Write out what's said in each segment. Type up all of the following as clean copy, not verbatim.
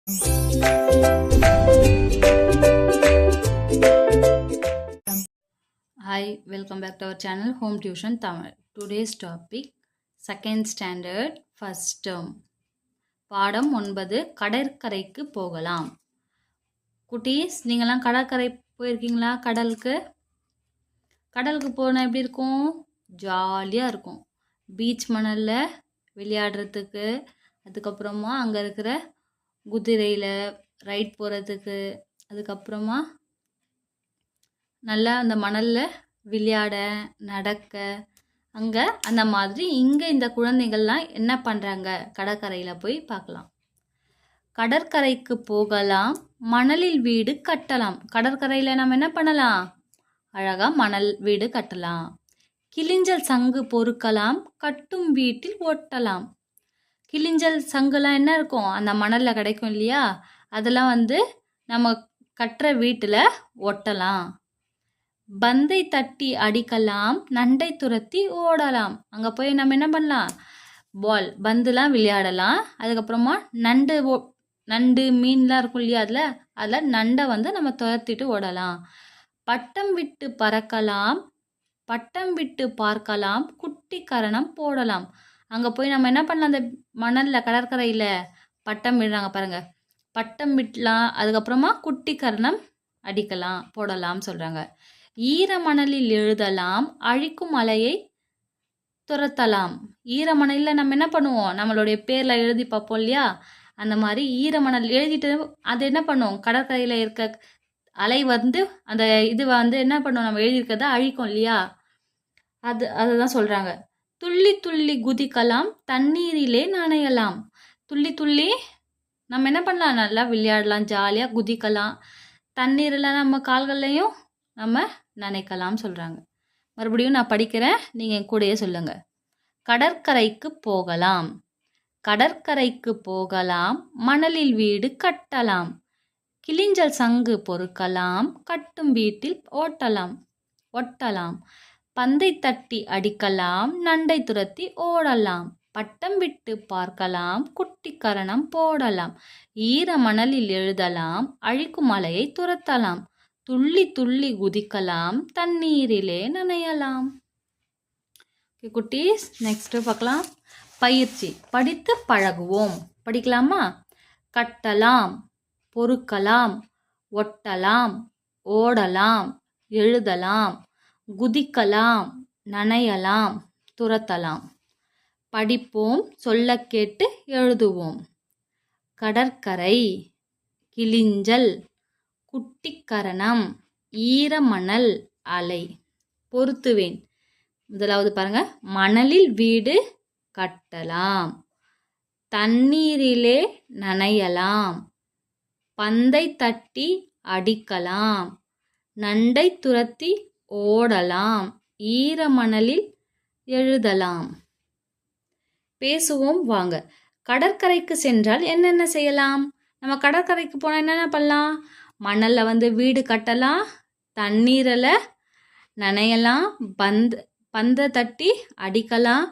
Hi, welcome back to our channel Home Tuition Tamil. Today's topic second standard first term. பாடம் 9 கடற்கரைக்கு போகலாம். குட்டீஸ், நீங்களாம் கடற்கரை போயிருக்கீங்களா? கடலுக்கு போனால் எப்படி இருக்கும்? ஜாலியாக இருக்கும். பீச் மணலில் விளையாடுறதுக்கு, அதுக்கப்புறமா அங்கே இருக்கிற குதிரையில் ரைட் போகிறதுக்கு, அதுக்கப்புறமா நல்லா அந்த மணலில் விளையாட நடக்க அங்கே அந்த மாதிரி இங்கே இந்த குழந்தைகள்லாம் என்ன பண்ணுறாங்க கடற்கரையில் போய் பார்க்கலாம். கடற்கரைக்கு போகலாம், மணலில் வீடு கட்டலாம். கடற்கரையில் நம்ம என்ன பண்ணலாம்? அழகாக மணல் வீடு கட்டலாம். கிளிஞ்சல் சங்கு பொறுக்கலாம், கட்டும் வீட்டில் ஒட்டலாம். கிளிஞ்சல் சங்குலாம் என்ன இருக்கும்? அந்த மணலில் கிடைக்கும் இல்லையா? அதெல்லாம் நம்ம கட்டுற வீட்டில் ஒட்டலாம். பந்தை தட்டி அடிக்கலாம், நண்டை துரத்தி ஓடலாம். அங்கே போய் நம்ம என்ன பண்ணலாம்? பந்துலாம் விளையாடலாம். அதுக்கப்புறமா நண்டு மீன்லாம் இருக்கும் இல்லையா? அதில் நண்டை நம்ம துரத்திட்டு ஓடலாம். பட்டம் விட்டு பறக்கலாம், பட்டம் விட்டு பார்க்கலாம், குட்டி கரணம் போடலாம். அங்கே போய் நம்ம என்ன பண்ணலாம்? அந்த மணலில் கடற்கரையில் பட்டம் விடுறாங்க பாருங்க, பட்டம் விடலாம். அதுக்கப்புறமா குட்டி கரணம் அடிக்கலாம், போடலாம் சொல்கிறாங்க. ஈர மணலில் எழுதலாம், அழிக்கும் மலையை துரத்தலாம். ஈர மணலில் நம்ம என்ன பண்ணுவோம்? நம்மளுடைய பேரில் எழுதி பார்ப்போம் இல்லையா? அந்த மாதிரி ஈர மணல் எழுதிட்டு அது என்ன பண்ணுவோம்? கடற்கரையில் இருக்க அலை அந்த இது என்ன பண்ணுவோம்? நம்ம எழுதியிருக்கிறத அழிக்கும் இல்லையா? அதை தான் சொல்கிறாங்க. துள்ளி துள்ளி குதிக்கலாம், தண்ணீரிலே நனையலாம். துள்ளி துள்ளி நம்ம என்ன பண்ணலாம்? நல்லா விளையாடலாம், ஜாலியாக குதிக்கலாம். தண்ணீரில் நம்ம கால்கள்லையும் நம்ம நினைக்கலாம் சொல்கிறாங்க. மறுபடியும் நான் படிக்கிறேன், நீங்கள் என் கூடயே சொல்லுங்கள். கடற்கரைக்கு போகலாம், கடற்கரைக்கு போகலாம், மணலில் வீடு கட்டலாம். கிளிஞ்சல் சங்கு பொறுக்கலாம், கட்டும் வீட்டில் ஒட்டலாம். பந்தை தட்டி அடிக்கலாம், நண்டை துரத்தி ஓடலாம். பட்டம் விட்டு பார்க்கலாம், குட்டி கரணம் போடலாம். ஈர மணலில் எழுதலாம், அழிக்கும் மலையை துரத்தலாம். துள்ளி துள்ளி குதிக்கலாம், தண்ணீரிலே நனையலாம். குட்டீஸ், நெக்ஸ்ட் பார்க்கலாம். பயிற்சி. படித்து பழகுவோம். படிக்கலாமா? கட்டலாம், பொறுக்கலாம், ஒட்டலாம், ஓடலாம், எழுதலாம், குதிக்கலாம், நனையலாம், துரத்தலாம். படிப்போம், சொல்ல கேட்டு எழுதுவோம். கடற்கரை, கிளிஞ்சல், குட்டிக்கரணம், ஈரமணல், அலை. பொருத்துவேன். முதலாவது பாருங்க, மணலில் வீடு கட்டலாம், தண்ணீரிலே நனையலாம், பந்தை தட்டி அடிக்கலாம், நண்டை துரத்தி ஓடலாம், ஈரமணலில் எழுதலாம். பேசுவோம் வாங்க. கடற்கரைக்கு சென்றால் என்னென்ன செய்யலாம்? நம்ம கடற்கரைக்கு போனால் என்னென்ன பண்ணலாம்? மணலில் வீடு கட்டலாம், தண்ணீரில் நனையலாம், பந்தை தட்டி அடிக்கலாம்,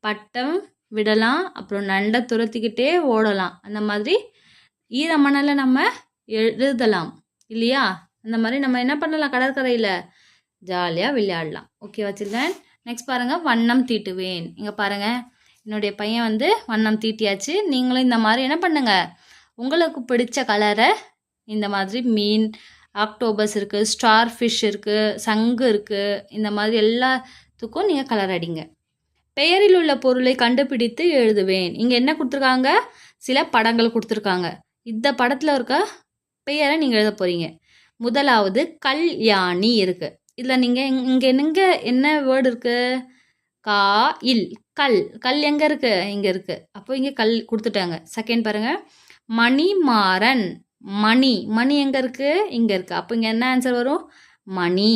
பட்டம் விடலாம், அப்புறம் நண்டை துரத்திக்கிட்டே ஓடலாம். அந்த மாதிரி ஈர மணலில் நம்ம எழுதலாம் இல்லையா? அந்த மாதிரி நம்ம என்ன பண்ணலாம்? கடற்கரையில் ஜாலியாக விளையாடலாம். ஓகே வச்சுருக்கேன். நெக்ஸ்ட் பாருங்கள், வண்ணம் தீட்டுவேன். இங்கே பாருங்கள், என்னுடைய பையன் வண்ணம் தீட்டியாச்சு. நீங்களும் இந்த மாதிரி என்ன பண்ணுங்கள்? உங்களுக்கு பிடிச்ச கலரை இந்த மாதிரி மீன், ஆக்டோபஸ் இருக்குது, ஸ்டார் ஃபிஷ் இருக்குது, சங்கு இருக்குது, இந்த மாதிரி எல்லாத்துக்கும் நீங்கள் கலர் அடிங்க. பெயரில் உள்ள பொருளை கண்டுபிடித்து எழுதுவேன். இங்கே என்ன கொடுத்துருக்காங்க? சில படங்கள் கொடுத்துருக்காங்க. இந்த படத்தில் இருக்க பெயரை நீங்கள் எழுத போகிறீங்க. முதலாவது கல்யாணி இருக்குது. இதில் நீங்கள் இங்கே என்ன வேர்டு இருக்குது? இல், கல் எங்கே இருக்குது? இங்கே இருக்குது. அப்போ இங்கே கல் கொடுத்துட்டாங்க. செகண்ட் பாருங்கள், மணிமாறன். மணி எங்கே இருக்குது? இங்கே இருக்குது. அப்போ இங்கே என்ன ஆன்சர் வரும்? மணி.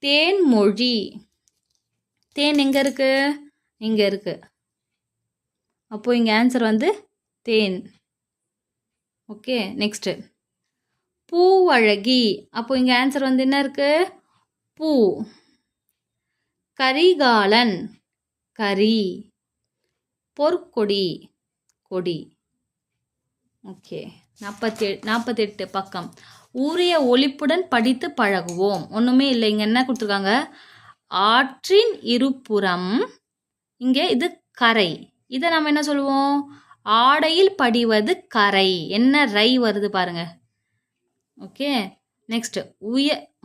தேன்மொழி. தேன் எங்கே இருக்குது? இங்கே இருக்குது. அப்போ இங்கே ஆன்சர் தேன். ஓகே, நெக்ஸ்ட்டு பூவழகி. அப்போ இங்கே ஆன்சர் என்ன இருக்குது? பூ. கரிகாலன், கரி. பொற்கொடி, கொடி. ஓகே, 48 பக்கம். உரிய ஒலிப்புடன் படித்து பழகுவோம். ஒன்றுமே இல்லை. இங்கே என்ன கொடுத்துருக்காங்க? ஆற்றின் இருபுறம், இங்கே இது கரை. இதை நம்ம என்ன சொல்லுவோம்? ஆடையில் படிவது கரை. என்ன ரை வருது பாருங்க. ஓகே, நெக்ஸ்ட்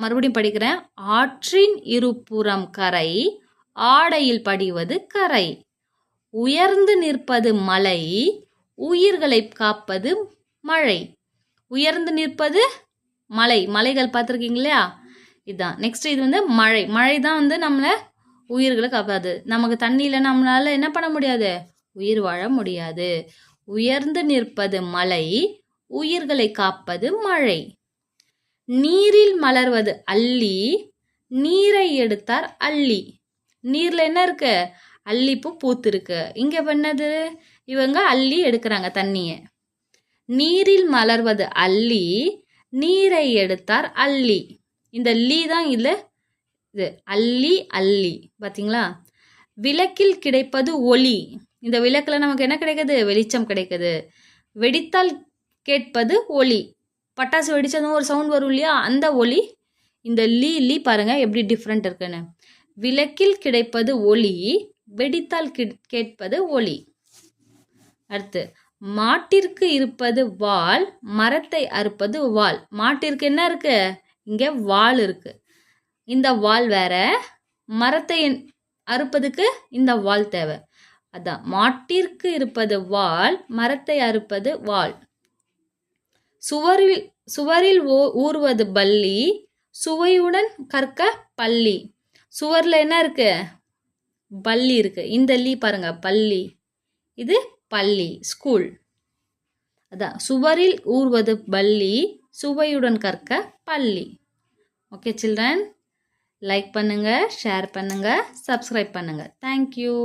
மறுபடியும் படிக்கிறேன். ஆற்றின் இருபுறம் கரை, ஆடையில் படிவது கரை. உயர்ந்து நிற்பது மலை, உயிர்களை காப்பது மழை. உயர்ந்து நிற்பது மலை, மலைகள் பார்த்துருக்கீங்க இல்லையா? இதுதான். நெக்ஸ்ட் இது வந்து மழை. மழை தான் வந்து நம்மளை உயிர்களை காப்பாது. நமக்கு தண்ணியில் நம்மளால என்ன பண்ண முடியாது? உயிர் வாழ முடியாது. உயர்ந்து நிற்பது மலை, உயிர்களை காப்பது மழை. நீரில் மலர்வது அல்லி, நீரை எடுத்தார் அள்ளி. நீரில் என்ன இருக்கு? அல்லிப்பூ பூத்திருக்கு. இங்கே என்னது? இவங்க அள்ளி எடுக்கிறாங்க தண்ணியை. நீரில் மலர்வது அல்லி, நீரை எடுத்தார் அள்ளி. இந்த லீ தான் இல்லை, இது அல்லி அல்லி. பார்த்தீங்களா? விளக்கில் கிடைப்பது ஒளி. இந்த விளக்கில் நமக்கு என்ன கிடைக்குது? வெளிச்சம் கிடைக்குது. வெடித்தால் கேட்பது ஒளி. பட்டாசு வெடிச்சதும் ஒரு சவுண்ட் வரும் இல்லையா? அந்த ஒளி. இந்த லீ பாருங்க எப்படி டிஃப்ரெண்ட் இருக்குன்னு. விளக்கில் கிடைப்பது ஒளி, வெடித்தால் கேட்பது ஒளி. அடுத்து, மாட்டிற்கு இருப்பது வாள், மரத்தை அறுப்பது வாள். மாட்டிற்கு என்ன இருக்கு? இங்கே வாள் இருக்கு. இந்த வாள் வேற, மரத்தை அறுப்பதுக்கு இந்த வாள் தேவை. அதான், மாட்டிற்கு இருப்பது வாள், மரத்தை அறுப்பது வாள். சுவரில் ஊறுவது பல்லி, சுவையுடன் கற்க பள்ளி. சுவரில் என்ன இருக்கு? பள்ளி இருக்கு. இந்த லீ பாருங்க, பள்ளி. இது பள்ளி, ஸ்கூல். அதான், சுவரில் ஊறுவது பள்ளி, சுவையுடன் கற்க பள்ளி. ஓகே சில்ட்ரன், லைக் பண்ணுங்க, ஷேர் பண்ணுங்க, சப்ஸ்கிரைப் பண்ணுங்க. தேங்க்யூ.